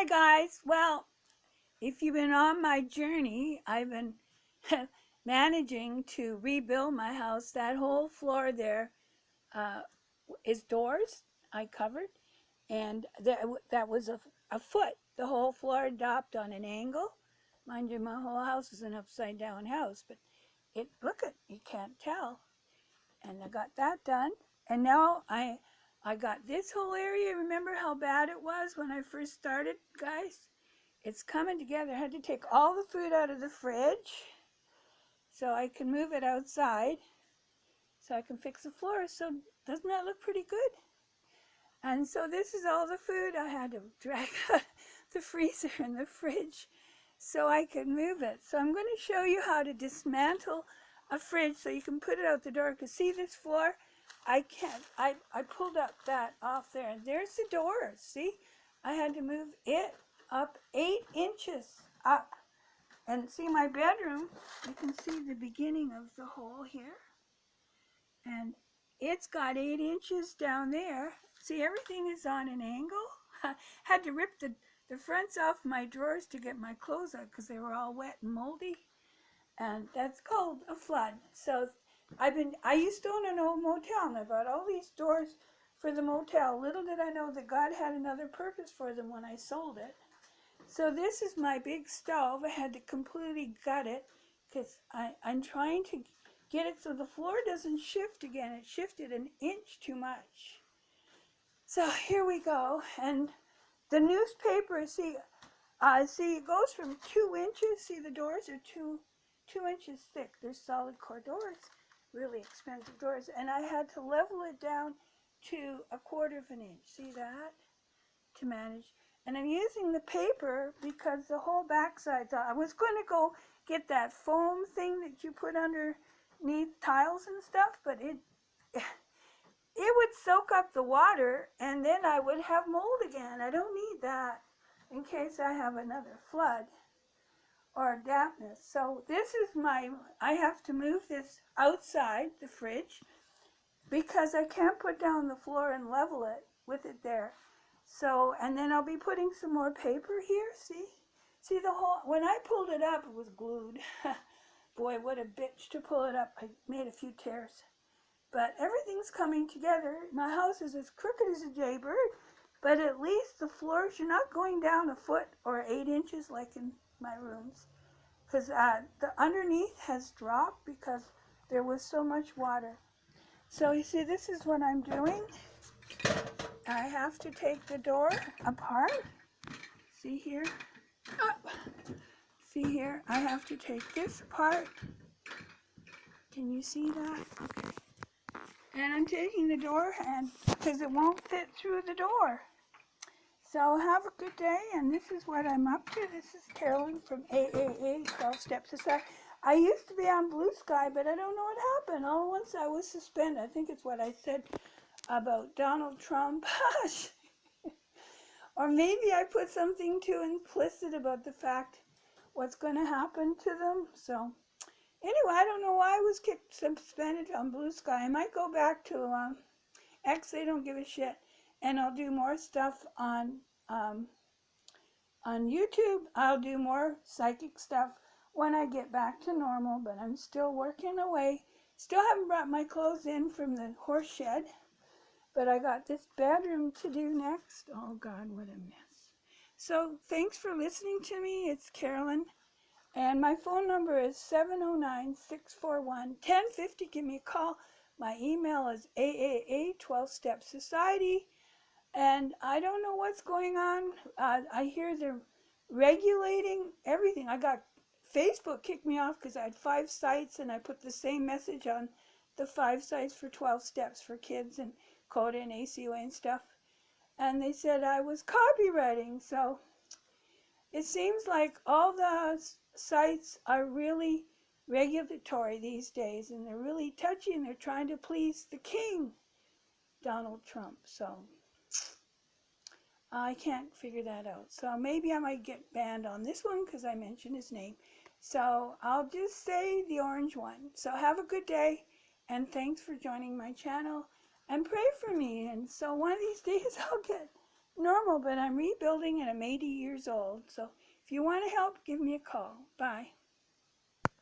guys. Well, if you've been on my journey, I've been managing to rebuild my house. That whole floor there uh, is doors I covered, and that was a foot. The whole floor dropped on an angle. Mind you, my whole house is an upside down house, but look at, you can't tell. And I got that done. And now I got this whole area. Remember how bad it was when I first started, guys? It's coming together. I had to take all the food out of the fridge so I can move it outside so I can fix the floor. So doesn't that look pretty good? And so this is all the food I had to drag out the freezer and the fridge so I could move it. So I'm going to show you how to dismantle a fridge so you can put it out the door. Because see this floor? I can't. I pulled up that off there. And there's the door. See? I had to move it up 8 inches up. And see my bedroom? You can see the beginning of the hole here. And it's got 8 inches down there. See, everything is on an angle. Had to rip the fronts off my drawers to get my clothes out because they were all wet and moldy. And that's called a flood. So I used to own an old motel, and I bought all these doors for the motel. Little did I know that God had another purpose for them when I sold it. So this is my big stove. I had to completely gut it because I'm trying to get it so the floor doesn't shift again. It shifted an inch too much. So here we go. And the newspaper, see it goes from 2 inches. See, the doors are two inches thick. They're solid core doors, really expensive doors. And I had to level it down to 1/4 of an inch. See that? To manage. And I'm using the paper because the whole backside, I was going to go get that foam thing that you put underneath tiles and stuff, but it would soak up the water and then I would have mold again. I don't need that in case I have another flood or dampness. So this is I have to move this outside the fridge because I can't put down the floor and level it with it there. So, and then I'll be putting some more paper here, see the whole, when I pulled it up, it was glued. Boy, what a bitch to pull it up. I made a few tears. But everything's coming together. My house is as crooked as a jaybird, but at least the floors, you're not going down 1 foot or 8 inches like in my rooms. Because the underneath has dropped because there was so much water. So you see, this is what I'm doing. I have to take the door apart. See here? See here? I have to take this apart. Can you see that? Okay. And I'm taking the door and because it won't fit through the door. So have a good day, and this is what I'm up to. This is Carolyn from AAA 12 Step Society. I used to be on Blue Sky, but I don't know what happened. All at once I was suspended. I think it's what I said about Donald Trump. Or maybe I put something too implicit about the fact what's going to happen to them. So anyway, I don't know why I was suspended on Blue Sky. I might go back to X. They don't give a shit. And I'll do more stuff on YouTube. I'll do more psychic stuff when I get back to normal, but I'm still working away. Still haven't brought my clothes in from the horse shed, but I got this bedroom to do next. Oh God, what a mess. So thanks for listening to me. It's Carolyn, and my phone number is 709-641-1050. Give me a call. My email is AAA12StepSociety. And I don't know what's going on. I hear they're regulating everything. I got Facebook kicked me off because I had 5 sites and I put the same message on the 5 sites for 12 steps for kids and CODA and ACOA and stuff. And they said I was copywriting. So it seems like all the sites are really regulatory these days, and they're really touchy, and they're trying to please the king, Donald Trump. So I can't figure that out. So maybe I might get banned on this one because I mentioned his name. So I'll just say the orange one. So have a good day, and thanks for joining my channel, and pray for me. And so one of these days I'll get normal, but I'm rebuilding and I'm 80 years old. So if you want to help, give me a call. Bye.